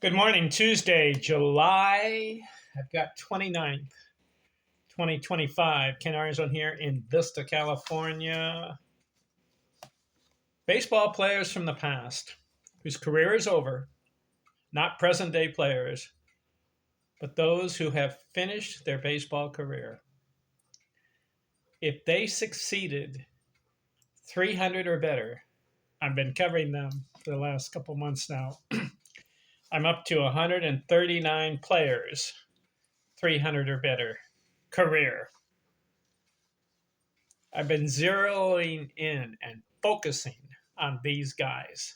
Good morning, Tuesday, July. I've got 29th, 2025. Ken Arizona here in Vista, California. Baseball players from the past whose career is over, not present day players, but those who have finished their baseball career. If they succeeded 300 or better, I've been covering them for the last couple months now. I'm up to 139 players, 300 or better career. I've been zeroing in and focusing on these guys.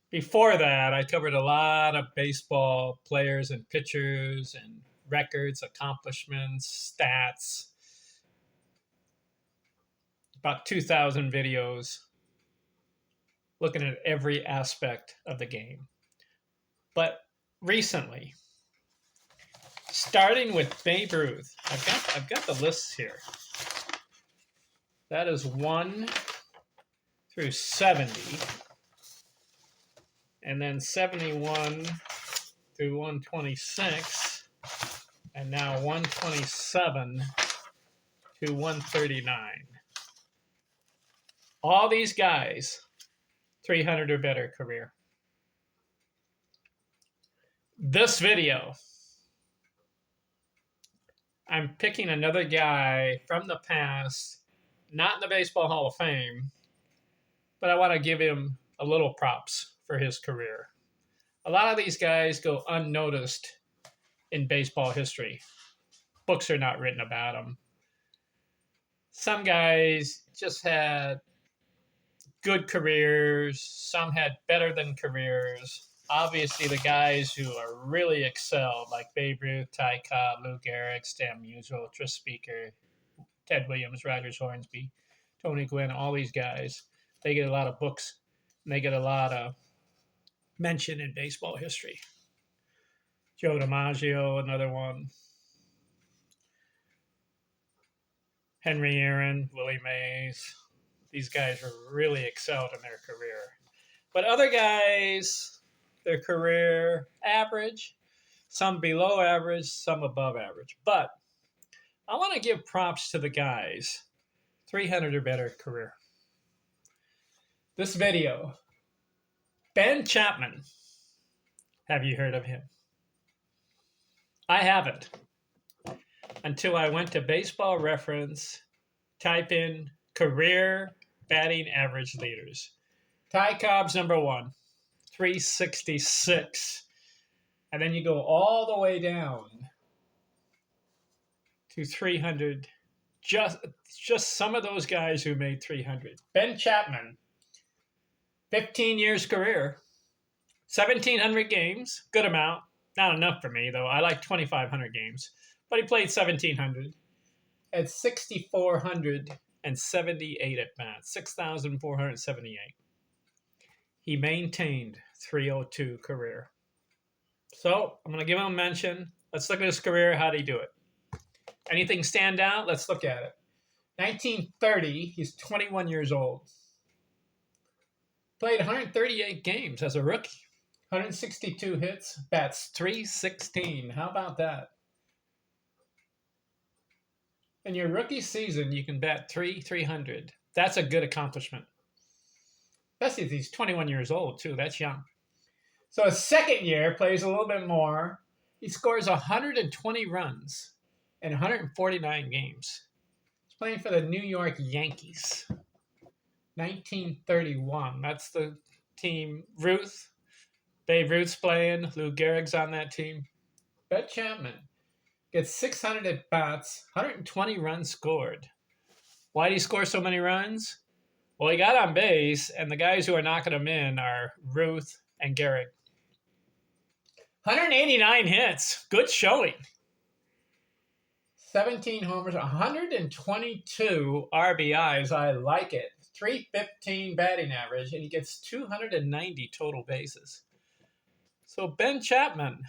Before that, I covered a lot of baseball players and pitchers and records, accomplishments, stats. About 2,000 videos looking at every aspect of the game. But recently, starting with Babe Ruth, I've got the lists here. That is 1 through 70. And then 71 through 126, and now 127 to 139. All these guys, 300 or better career. This video, I'm picking another guy from the past, not in the Baseball Hall of Fame, but I want to give him a little props for his career. A lot of these guys go unnoticed in baseball history. Books are not written about them. Some guys just had good careers. Some had better than careers. Obviously, the guys who are really excelled, like Babe Ruth, Ty Cobb, Lou Gehrig, Stan Musial, Tris Speaker, Ted Williams, Rogers Hornsby, Tony Gwynn, all these guys, they get a lot of books and they get a lot of mention in baseball history. Joe DiMaggio, another one. Henry Aaron, Willie Mays. These guys are really excelled in their career. But other guys, their career average, some below average, some above average. But I want to give props to the guys, 300 or better career. This video, Ben Chapman. Have you heard of him? I haven't. Until I went to Baseball Reference, type in career batting average leaders. Ty Cobb's number 1, 366. And then you go all the way down to 300. Just some of those guys who made 300. Ben Chapman, 15 years career, 1,700 games, good amount. Not enough for me, though. I like 2,500 games. But he played 1,700 at 6,478 at bats, 6,478. He maintained 302 career. So I'm going to give him a mention. Let's look at his career. How did he do it? Anything stand out? Let's look at it. 1930, he's 21 years old. Played 138 games as a rookie. 162 hits, bats 316. How about that? In your rookie season, you can bat 300. That's a good accomplishment. Especially if he's 21 years old, too. That's young. So his second year, plays a little bit more. He scores 120 runs in 149 games. He's playing for the New York Yankees. 1931. That's the team. Ruth. Babe Ruth's playing. Lou Gehrig's on that team. Ben Chapman gets 600 at bats, 120 runs scored. Why did he score so many runs? Well, he got on base, and the guys who are knocking him in are Ruth and Gehrig. 189 hits. Good showing. 17 homers, 122 RBIs. I like it. 315 batting average, and he gets 290 total bases. So Ben Chapman,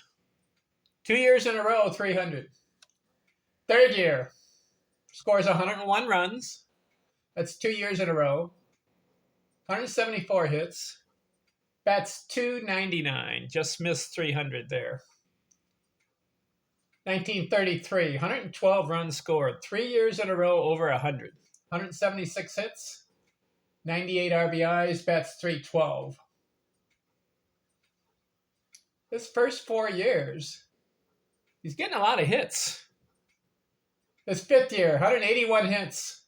2 years in a row, 300. Third year, scores 101 runs. That's 2 years in a row. 174 hits. Bats 299. Just missed 300 there. 1933, 112 runs scored. 3 years in a row over 100. 176 hits, 98 RBIs, bats 312. His first 4 years, he's getting a lot of hits. His 5th year, 181 hits,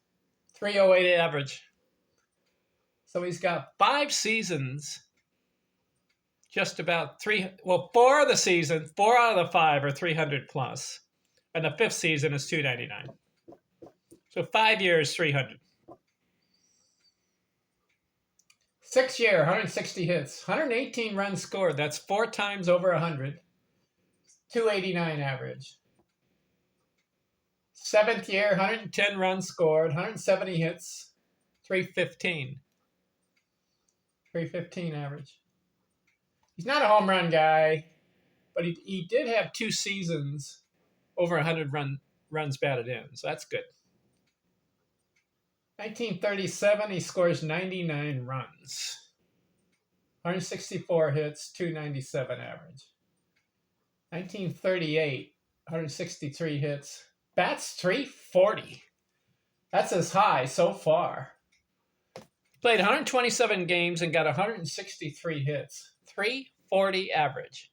308 average. So he's got 5 seasons, just about 4 of the season, 4 out of the 5 are 300 plus. And the 5th season is 299. So 5 years, 300. 6th year, 160 hits, 118 runs scored. That's 4 times over 100. 289 average. 7th year, 110 runs scored, 170 hits, 315. 315 average. He's not a home run guy, but he did have 2 seasons over 100 runs batted in, so that's good. 1937, he scores 99 runs. 164 hits, 297 average. 1938, 163 hits. Bats 340. That's his high so far. Played 127 games and got 163 hits. 340 average.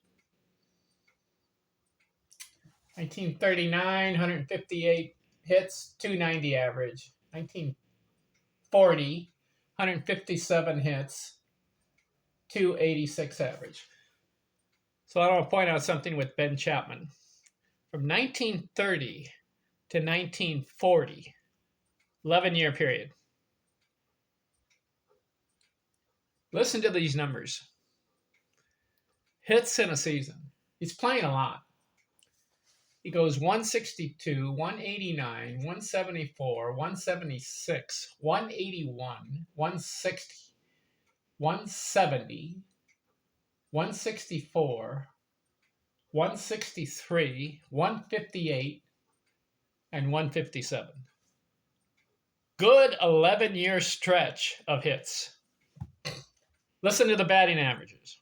1939, 158 hits, 290 average. 1940, 157 hits, 286 average. So I want to point out something with Ben Chapman. From 1930 to 1940, 11-year period. Listen to these numbers. Hits in a season. He's playing a lot. He goes 162, 189, 174, 176, 181, 160, 170, 164, 163, 158, and 157. Good 11-year stretch of hits. Listen to the batting averages.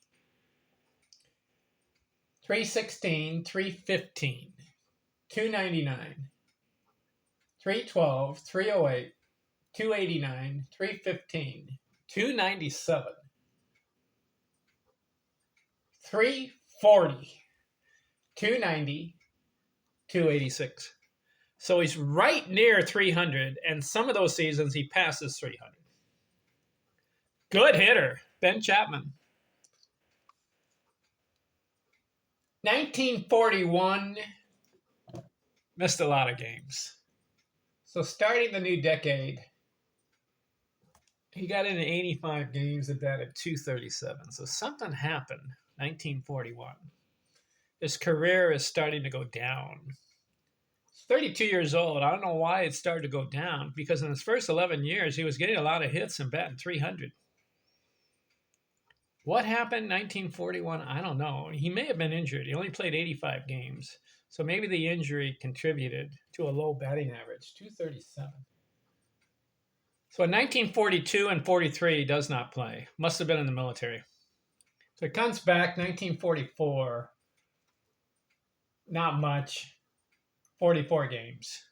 316, 315, 299, 312, 308, 289, 315, 297, 340, 290, 286. So he's right near 300, and some of those seasons he passes 300. Good hitter, Ben Chapman. 1941, missed a lot of games. So starting the new decade, he got into 85 games and batted 237. So something happened, 1941. His career is starting to go down. He's 32 years old. I don't know why it started to go down, because in his first 11 years, he was getting a lot of hits and batting 300. What happened in 1941? I don't know. He may have been injured. He only played 85 games. So maybe the injury contributed to a low batting average, 237. So in 1942 and 43, he does not play. Must have been in the military. So he comes back, 1944. Not much. 44 games.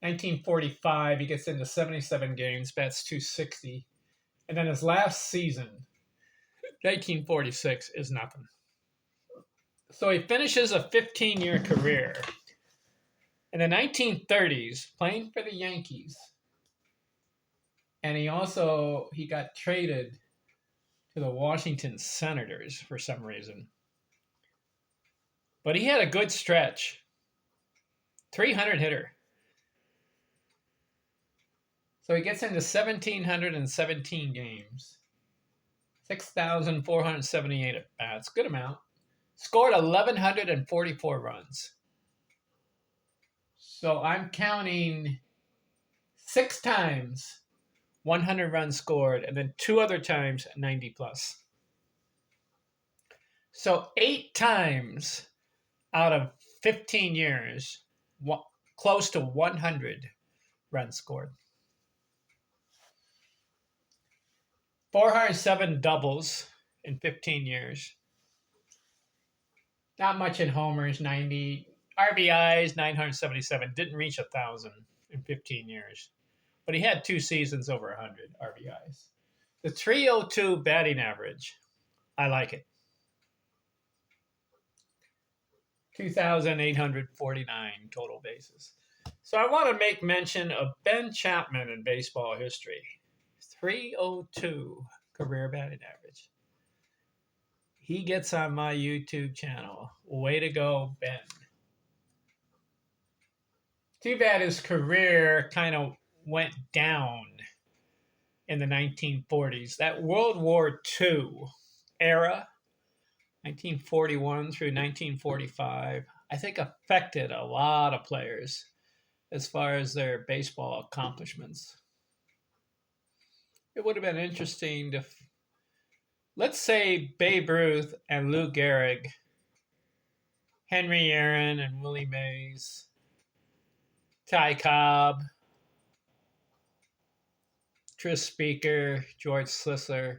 1945, he gets into 77 games, bats 260. And then his last season, 1946, is nothing. So he finishes a 15-year career in the 1930s playing for the Yankees. And he got traded to the Washington Senators for some reason. But he had a good stretch. 300 hitter. So he gets into 1,717 games. 6,478 at bats. Good amount. Scored 1,144 runs. So I'm counting 6 times 100 runs scored, and then 2 other times 90 plus. So 8 times out of 15 years, close to 100 runs scored. 407 doubles in 15 years. Not much in homers, 90. RBIs, 977. Didn't reach 1,000 in 15 years. But he had 2 seasons over 100 RBIs. The 302 batting average, I like it. 2,849 total bases. So I want to make mention of Ben Chapman in baseball history. 302 career batting average. He gets on my YouTube channel. Way to go, Ben. Too bad his career kind of went down in the 1940s. That World War II era, 1941 through 1945, I think affected a lot of players as far as their baseball accomplishments. It would have been interesting to, let's say, Babe Ruth and Lou Gehrig, Henry Aaron and Willie Mays, Ty Cobb, Tris Speaker, George Sisler.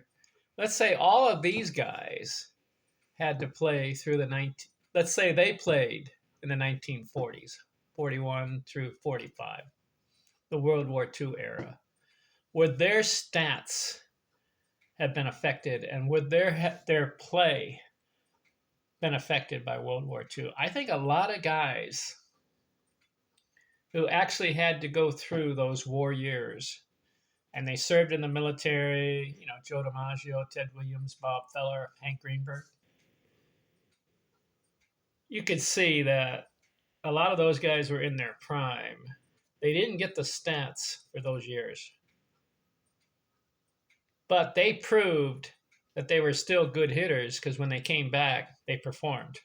Let's say all of these guys had to play through let's say they played in the 1940s, 41 through 45, the World War II era. Would their stats have been affected, and would their play been affected by World War II? I think a lot of guys who actually had to go through those war years, and they served in the military, Joe DiMaggio, Ted Williams, Bob Feller, Hank Greenberg, you could see that a lot of those guys were in their prime. They didn't get the stats for those years, but they proved that they were still good hitters because when they came back, they performed.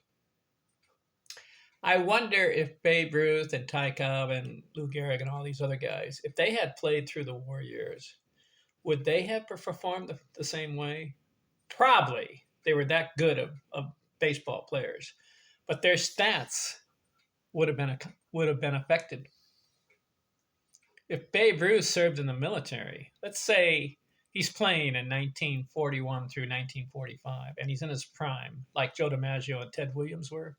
I wonder if Babe Ruth and Ty Cobb and Lou Gehrig and all these other guys, if they had played through the war years, would they have performed the same way? Probably. They were that good of baseball players, but their stats would have been affected. If Babe Ruth served in the military, let's say he's playing in 1941 through 1945, and he's in his prime, like Joe DiMaggio and Ted Williams were,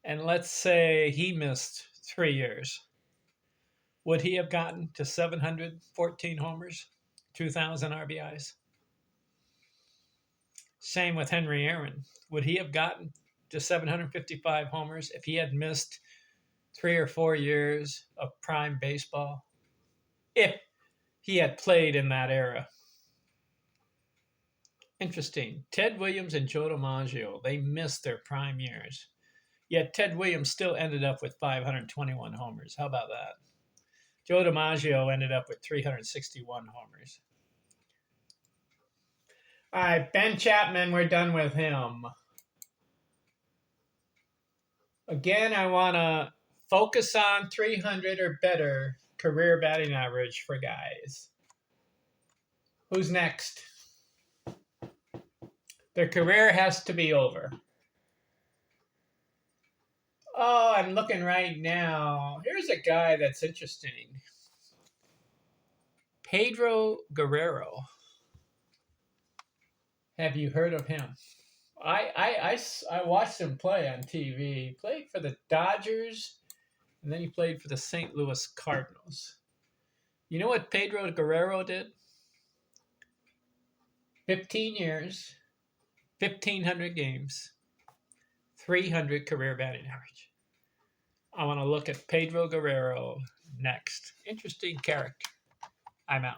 and let's say he missed 3 years, would he have gotten to 714 homers, 2,000 RBIs? Same with Henry Aaron. Would he have gotten to 755 homers if he had missed 3 or 4 years of prime baseball? If he had played in that era. Interesting. Ted Williams and Joe DiMaggio, they missed their prime years. Yet Ted Williams still ended up with 521 homers. How about that? Joe DiMaggio ended up with 361 homers. All right, Ben Chapman, we're done with him. Again, I want to focus on 300 or better career batting average for guys. Who's next? Their career has to be over. Oh, I'm looking right now. Here's a guy that's interesting. Pedro Guerrero. Have you heard of him? I watched him play on TV. He played for the Dodgers, and then he played for the St. Louis Cardinals. You know what Pedro Guerrero did? 15 years, 1,500 games, 300 career batting average. I want to look at Pedro Guerrero next. Interesting character. I'm out.